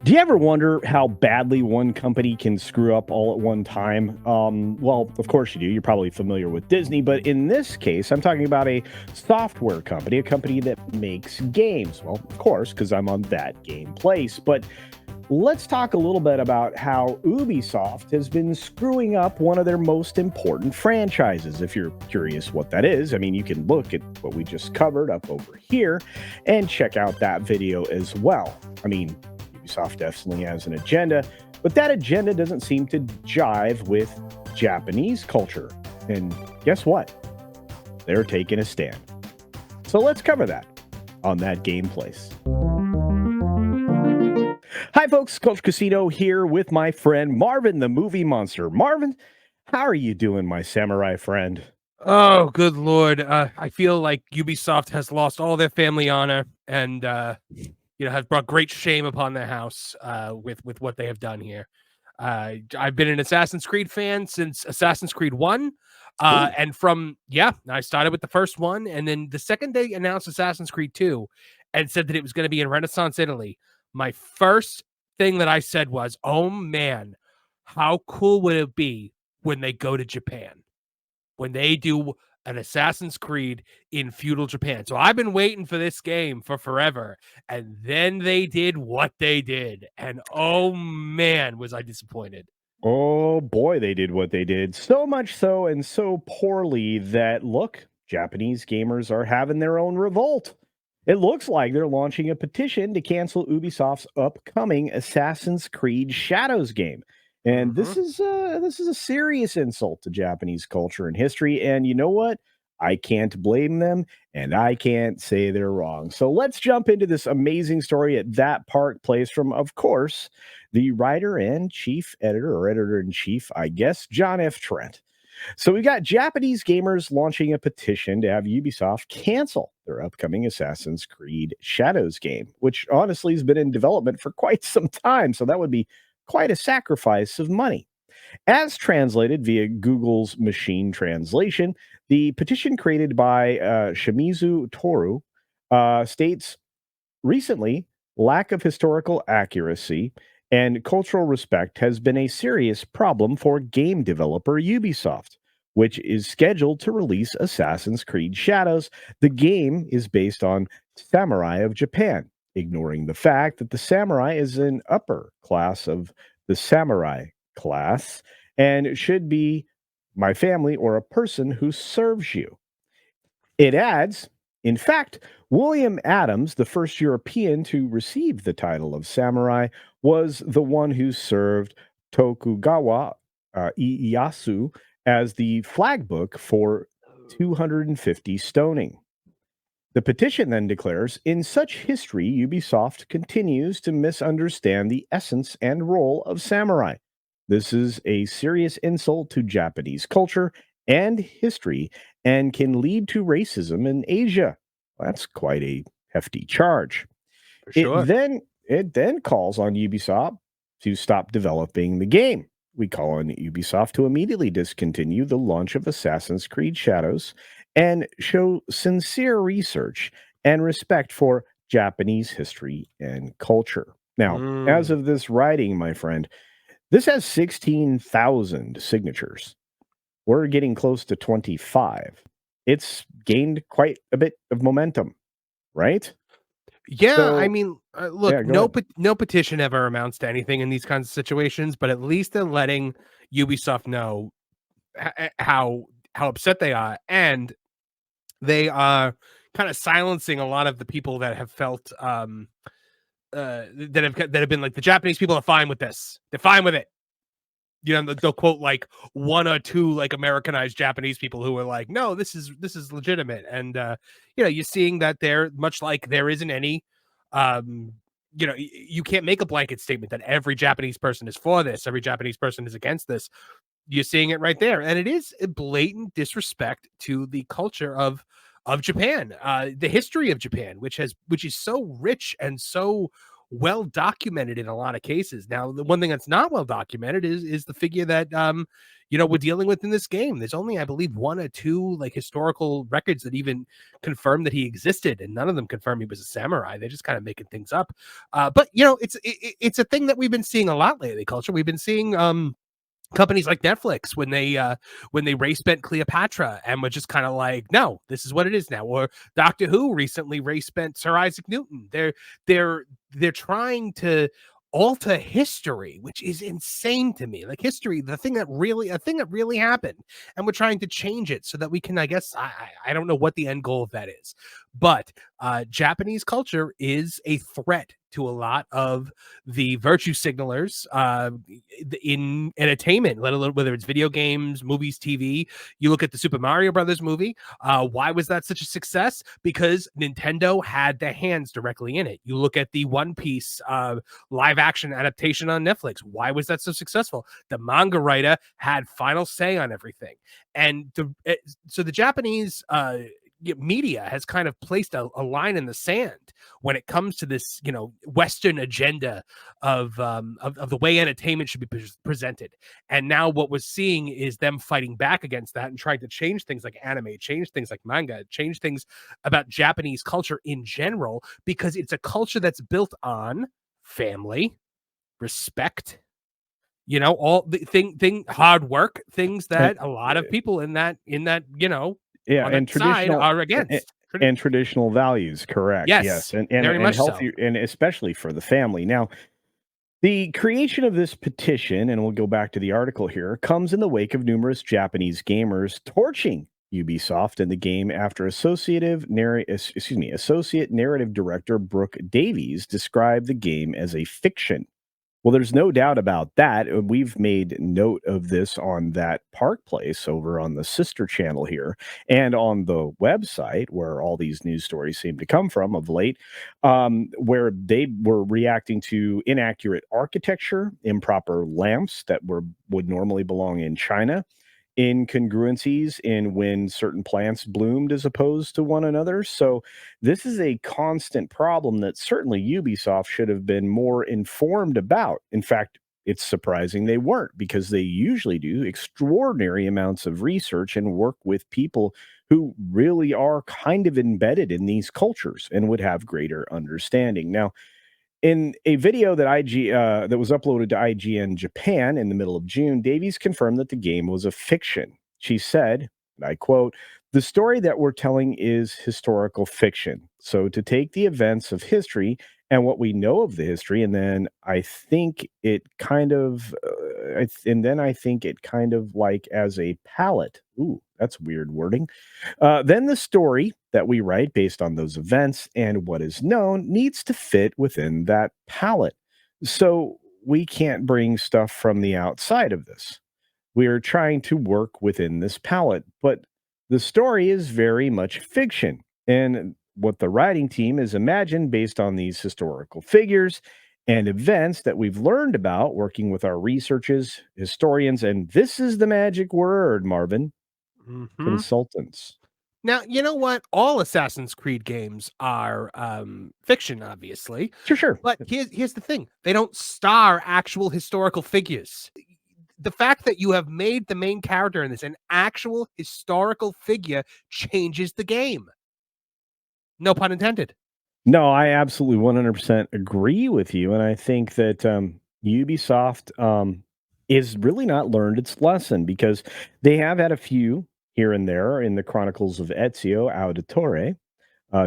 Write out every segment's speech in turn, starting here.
Do you ever wonder how badly one company can screw up all at one time? Well, of course you do. You're probably familiar with Disney, but in this case, I'm talking about a software company, a company that makes games. Well, of course, because I'm on that game place. But let's talk a little bit about how Ubisoft has been screwing up one of their most important franchises. If you're curious what that is, I mean, you can look at what we just covered up over here and check out that video as well. I mean, Ubisoft definitely has an agenda, but that agenda doesn't seem to jive with Japanese culture. And guess what? They're taking a stand. So let's cover that on That Game Place. Hi, folks. Coach Casino here with my friend Marvin, the movie monster. Marvin, how are you doing, my samurai friend? Oh, good Lord. I feel like Ubisoft has lost all their family honor and, has brought great shame upon their house with what they have done here. I've been an Assassin's Creed fan since Assassin's Creed 1. And I started with the first one. And then the second they announced Assassin's Creed 2 and said that it was going to be in Renaissance, Italy, my first thing that I said was, oh, man, how cool would it be when they go to Japan? When they do an Assassin's Creed in feudal Japan. So I've been waiting for this game for forever. And then they did what they did. And oh man, was I disappointed. Oh boy, they did what they did. So much so and so poorly that, look, Japanese gamers are having their own revolt. It looks like they're launching a petition to cancel Ubisoft's upcoming Assassin's Creed Shadows game. And this is a serious insult to Japanese culture and history. And you know what? I can't blame them, and I can't say they're wrong. So let's jump into this amazing story at That Park Place from, of course, the writer and chief editor, or editor in chief, I guess, John F. Trent. So we got Japanese gamers launching a petition to have Ubisoft cancel their upcoming Assassin's Creed Shadows game, which honestly has been in development for quite some time. So that would be quite a sacrifice of money. As translated via Google's machine translation, the petition created by Shimizu Toru states recently, lack of historical accuracy and cultural respect has been a serious problem for game developer Ubisoft, which is scheduled to release Assassin's Creed Shadows. The game is based on samurai of Japan, ignoring the fact that the samurai is an upper class of the samurai class and should be my family or a person who serves you. It adds, in fact, William Adams, the first European to receive the title of samurai, was the one who served Tokugawa Ieyasu as the flag book for 250 stoning. The petition then declares, in such history, Ubisoft continues to misunderstand the essence and role of samurai. This is a serious insult to Japanese culture and history and can lead to racism in Asia. That's quite a hefty charge. For sure. It then calls on Ubisoft to stop developing the game. We call on Ubisoft to immediately discontinue the launch of Assassin's Creed Shadows and show sincere research and respect for Japanese history and culture. Now, as of this writing, my friend, this has 16,000 signatures. We're getting close to 25. It's gained quite a bit of momentum, right? Yeah, So- I mean, look, Yeah, go no petition ever amounts to anything in these kinds of situations, but at least they're letting Ubisoft know how upset they are, and they are kind of silencing a lot of the people that have felt that have been like, the Japanese people are fine with this. They're fine with it. They'll quote like one or two like Americanized Japanese people who are like, no, this is legitimate. And you're seeing that there, much like there isn't any you can't make a blanket statement that every Japanese person is for this, every Japanese person is against this. You're seeing it right there, and it is a blatant disrespect to the culture of Japan, the history of Japan, which is so rich and so well documented in a lot of cases. Now, the one thing that's not well documented is the figure that we're dealing with in this game. There's only, I believe, one or two like historical records that even confirm that he existed, and none of them confirm he was a samurai. They're just kind of making things up. But it's a thing that we've been seeing a lot lately. Culture. We've been seeing companies like Netflix when they race bent Cleopatra and were just kind of like, no, this is what it is now. Or Doctor Who recently race bent Sir Isaac Newton. They're trying to alter history, which is insane to me. Like history, a thing that really happened, and we're trying to change it so that we can, I guess, I don't know what the end goal of that is, but Japanese culture is a threat to a lot of the virtue signalers in entertainment, let alone whether it's video games, movies, TV. You look at the Super Mario Brothers movie. Why was that such a success? Because Nintendo had their hands directly in it. You look at the One Piece live action adaptation on Netflix. Why was that so successful? The manga writer had final say on everything. And so the Japanese media has kind of placed a line in the sand when it comes to this, Western agenda of the way entertainment should be presented. And now what we're seeing is them fighting back against that and trying to change things like anime, change things like manga, change things about Japanese culture in general, because it's a culture that's built on family, respect, all the hard work, things that a lot of people in that Yeah, on and that side are against. and traditional values, correct? Yes, Yes, very much healthy, so. and especially for the family. Now, the creation of this petition, and we'll go back to the article here, comes in the wake of numerous Japanese gamers torching Ubisoft and the game after associate narrative director Brooke Davies described the game as a fiction. Well, there's no doubt about that. We've made note of this on that Park Place over on the sister channel here and on the website where all these news stories seem to come from of late, where they were reacting to inaccurate architecture, improper lamps that would normally belong in China, incongruencies in when certain plants bloomed as opposed to one another. So this is a constant problem that certainly Ubisoft should have been more informed about. In fact, it's surprising they weren't, because they usually do extraordinary amounts of research and work with people who really are kind of embedded in these cultures and would have greater understanding. Now, in a video that was uploaded to IGN Japan in the middle of June, Davies confirmed that the game was a fiction. She said, and I quote, "The story that we're telling is historical fiction. So to take the events of history and what we know of the history, and then I think it kind of, I think it kind of like as a palette." Ooh, that's weird wording. Then the story that we write based on those events and what is known needs to fit within that palette. So we can't bring stuff from the outside of this. We are trying to work within this palette, but the story is very much fiction. And what the writing team has imagined based on these historical figures and events that we've learned about working with our researchers, historians, and this is the magic word, Marvin, Mhm. consultants. Now, you know what? All Assassin's Creed games are fiction, obviously. Sure, sure. But here's the thing. They don't star actual historical figures. The fact that you have made the main character in this an actual historical figure changes the game. No pun intended. No, I absolutely 100% agree with you, and I think that, Ubisoft, is really not learned its lesson, because they have had a few here and there in the Chronicles of Ezio Auditore,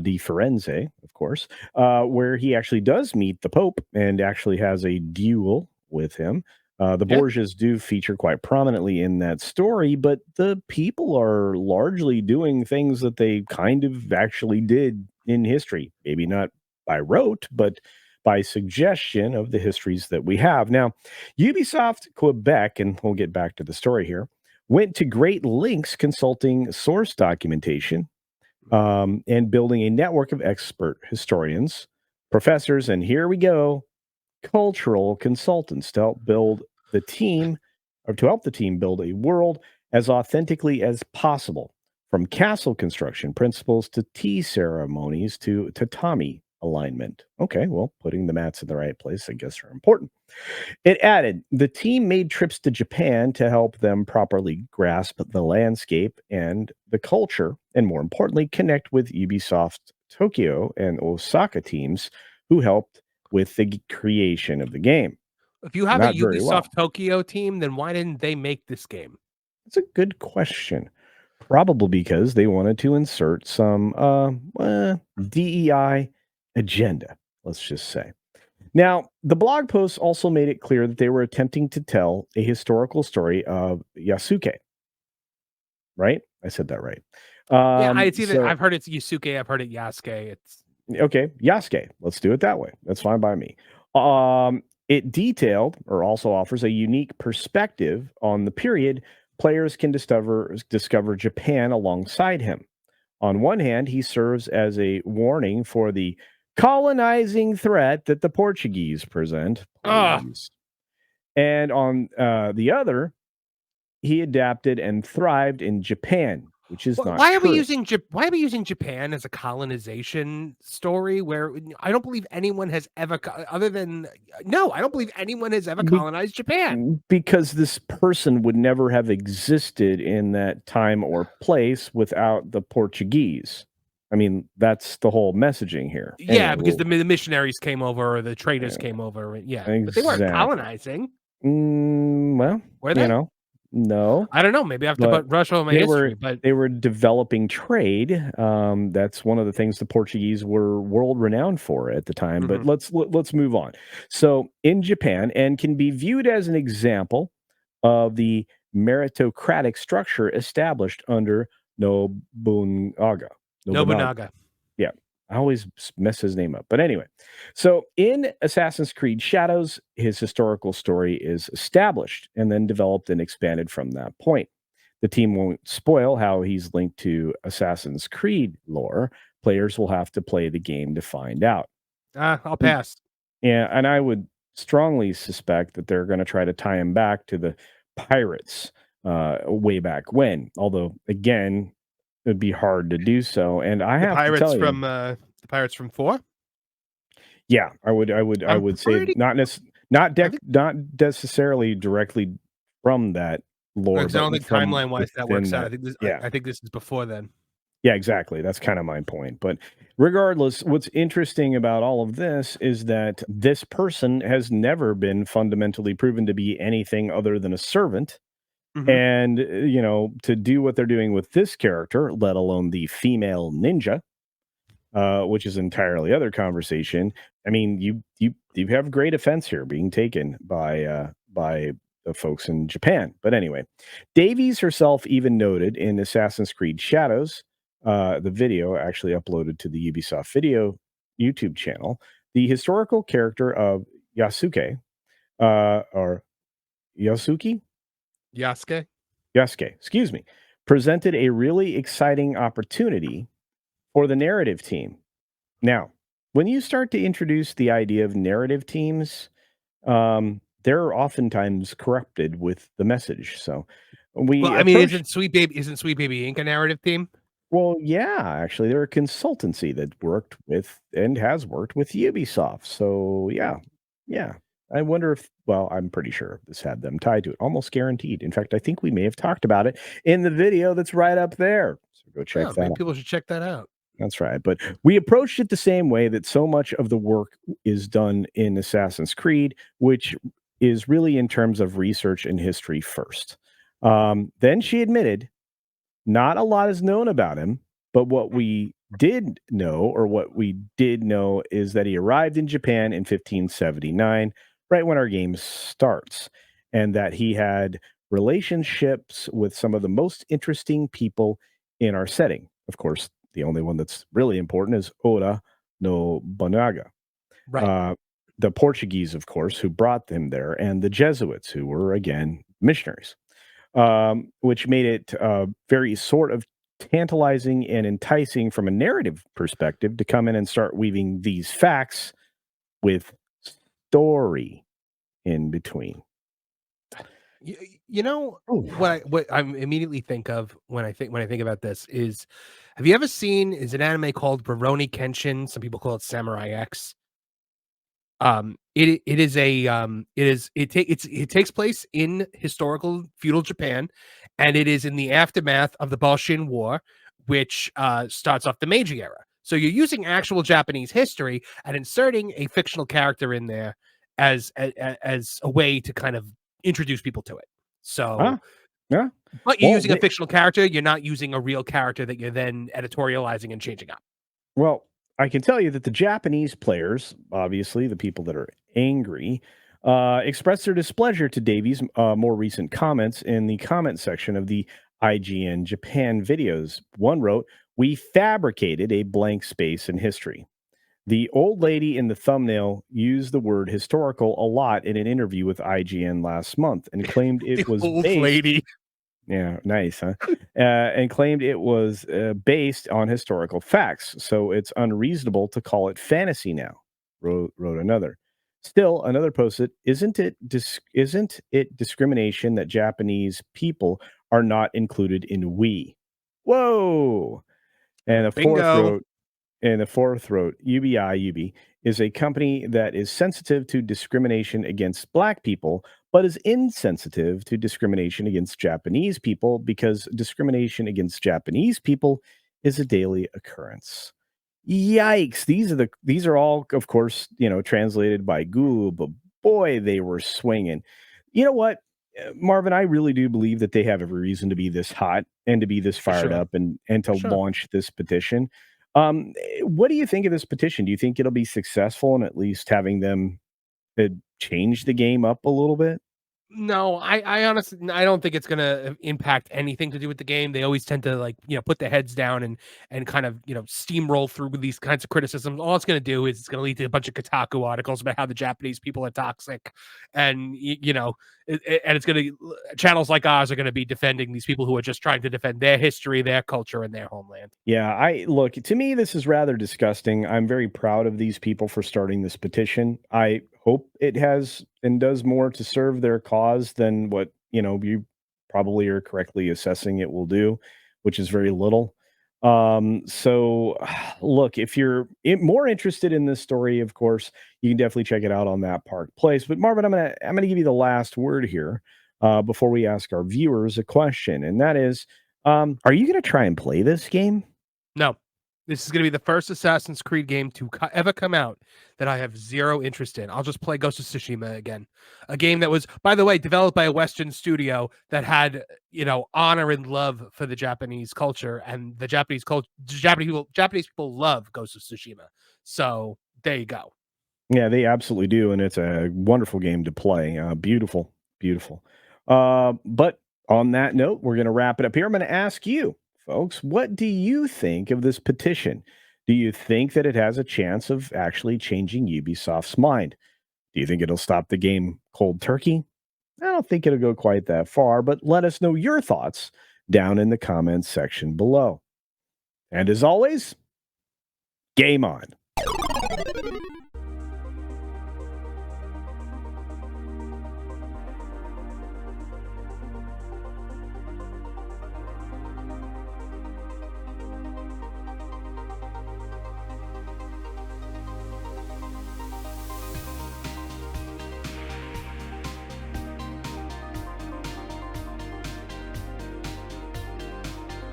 di Firenze, of course, where he actually does meet the Pope and actually has a duel with him. The Yeah. Borgias do feature quite prominently in that story, but the people are largely doing things that they kind of actually did in history. Maybe not by rote, but by suggestion of the histories that we have. Now, Ubisoft Quebec, and we'll get back to the story here, went to great lengths consulting source documentation and building a network of expert historians, professors, and here we go, cultural consultants to help build the team or to help the team build a world as authentically as possible, from castle construction principles to tea ceremonies to tatami alignment. Okay, well, putting the mats in the right place, I guess, are important. It added, the team made trips to Japan to help them properly grasp the landscape and the culture, and more importantly, connect with Ubisoft Tokyo and Osaka teams who helped with the creation of the game. If you have a Not very Ubisoft well. Tokyo team, then why didn't they make this game? It's a good question. Probably because they wanted to insert some DEI agenda, let's just say. Now, the blog post also made it clear that they were attempting to tell a historical story of Yasuke, right? I said that right. Yeah, it's either So I've heard it's Yasuke, I've heard it Yasuke. It's okay, Yasuke. Let's do it that way. That's fine by me. It detailed or also offers a unique perspective on the period players can discover Japan alongside him. On one hand, he serves as a warning for the colonizing threat that the Portuguese present. ah. Please. And on the other, he adapted and thrived in Japan, which is not Why are we true. using Japan as a colonization story where I don't believe anyone has ever other than no, I don't believe anyone has ever Be- colonized Japan. because this person would never have existed in that time or place without the Portuguese. I mean, that's the whole messaging here. Yeah, Anyway, because the missionaries came over or the traders uh, came over. Yeah, but they weren't exactly. colonizing, Well, were they? no. I don't know. Maybe I have to But brush over my they were history, but they were developing trade. That's one of the things the Portuguese were world renowned for at the time. But mhm. let's move on. So in Japan, and can be viewed as an example of the meritocratic structure established under Nobunaga. Nobunaga. Nobunaga. Yeah, I always mess his name up. But anyway, so in Assassin's Creed Shadows, his historical story is established and then developed and expanded from that point. The team won't spoil how he's linked to Assassin's Creed lore. Players will have to play the game to find out. I'll pass. Yeah, and I would strongly suspect that they're going to try to tie him back to the pirates way back when. Although, again, it'd be hard to do so. And I have to tell you, The Pirates from 4? yeah, I I'm would say pretty I think not necessarily directly from that lore, because I but don't think from timeline-wise that within works out. that. I Yeah. think this is before then. Yeah, exactly. That's kind of my point. But regardless, what's interesting about all of this is that this person has never been fundamentally proven to be anything other than a servant. Mhm. And, to do what they're doing with this character, let alone the female ninja, which is entirely other conversation. I mean, you have great offense here being taken by the folks in Japan. But anyway, Davies herself even noted in Assassin's Creed Shadows, the video actually uploaded to the Ubisoft Video YouTube channel, the historical character of Yasuke, or Yasuki, Yasuke? Yasuke, excuse me, presented a really exciting opportunity for the narrative team. Now, when you start to introduce the idea of narrative teams, they're oftentimes corrupted with the message. So Well, we I mean, approached, isn't Sweet Baby Inc. a narrative team? well, yeah, actually, they're a consultancy that worked with and has worked with Ubisoft. So, yeah. I wonder if, well, I'm pretty sure this had them tied to it, almost guaranteed. In fact, I think we may have talked about it in the video that's right up there. So go check Oh, that maybe out. people should check that out. That's right. But we approached it the same way that so much of the work is done in Assassin's Creed, which is really in terms of research and history first. Then she admitted not a lot is known about him, but what we did know, or what we did know, is that he arrived in Japan in 1579, right when our game starts, and that he had relationships with some of the most interesting people in our setting. Of course, the only one that's really important is Oda Nobunaga. Right. Uh, the Portuguese, of course, who brought him there, and the Jesuits, who were, again, missionaries, which made it very sort of tantalizing and enticing from a narrative perspective to come in and start weaving these facts with story in between. You know Oof. what I immediately think of when I think about this is, have you ever seen is an anime called Rurouni Kenshin? Some people call it Samurai X. It is a it takes place in historical feudal Japan, and it is in the aftermath of the Boshin War, which starts off the Meiji era. So you're using actual Japanese history and inserting a fictional character in there as a way to kind of introduce people to it. So, Huh? Yeah. but you're Well, using a fictional character. You're not using a real character that you're then editorializing and changing up. Well, I can tell you that the Japanese players, obviously the people that are angry, expressed their displeasure to Davies' more recent comments in the comment section of the IGN Japan videos. One wrote, "We fabricated a blank space in history." The old lady in the thumbnail used the word historical a lot in an interview with IGN last month and claimed The it was old based lady. yeah, nice, huh? And claimed it was based on historical facts, so it's unreasonable to call it fantasy now. Wrote another. Still, another posted, isn't it discrimination that Japanese people are not included in we? Whoa! And a fourth Bingo. wrote, UBI is a company that is sensitive to discrimination against Black people, but is insensitive to discrimination against Japanese people because discrimination against Japanese people is a daily occurrence. Yikes! These are all, of course, translated by Google, but boy, they were swinging. You know what, Marvin? I really do believe that they have every reason to be this hot and to be this For fired sure. up and to For sure. launch this petition. What do you think of this petition? Do you think it'll be successful in at least having them change the game up a little bit? No, I honestly I don't think it's gonna impact anything to do with the game. They always tend to like, put their heads down and kind of, steamroll through with these kinds of criticisms. All it's gonna do is it's gonna lead to a bunch of Kotaku articles about how the Japanese people are toxic, and and it's gonna channels like ours are gonna be defending these people who are just trying to defend their history, their culture, and their homeland. Yeah, I look, to me, this is rather disgusting. I'm very proud of these people for starting this petition. I hope it has and does more to serve their cause than what, you probably are correctly assessing it will do, which is very little. So look, if you're more interested in this story, of course, you can definitely check it out on that Park Place. But Marvin, I'm gonna give you the last word here before we ask our viewers a question, and that is, are you gonna try and play this game? No. This is gonna be the first Assassin's Creed game to ever come out that I have 0 interest in. I'll just play Ghost of Tsushima again. A game that was, by the way, developed by a Western studio that had, honor and love for the Japanese culture, and the Japanese people love Ghost of Tsushima. So, there you go. Yeah, they absolutely do, and it's a wonderful game to play. Beautiful, beautiful. But on that note, we're going to wrap it up here. I'm going to ask you, folks, what do you think of this petition? Do you think that it has a chance of actually changing Ubisoft's mind? Do you think it'll stop the game cold turkey? I don't think it'll go quite that far, but let us know your thoughts down in the comments section below. And as always, game on.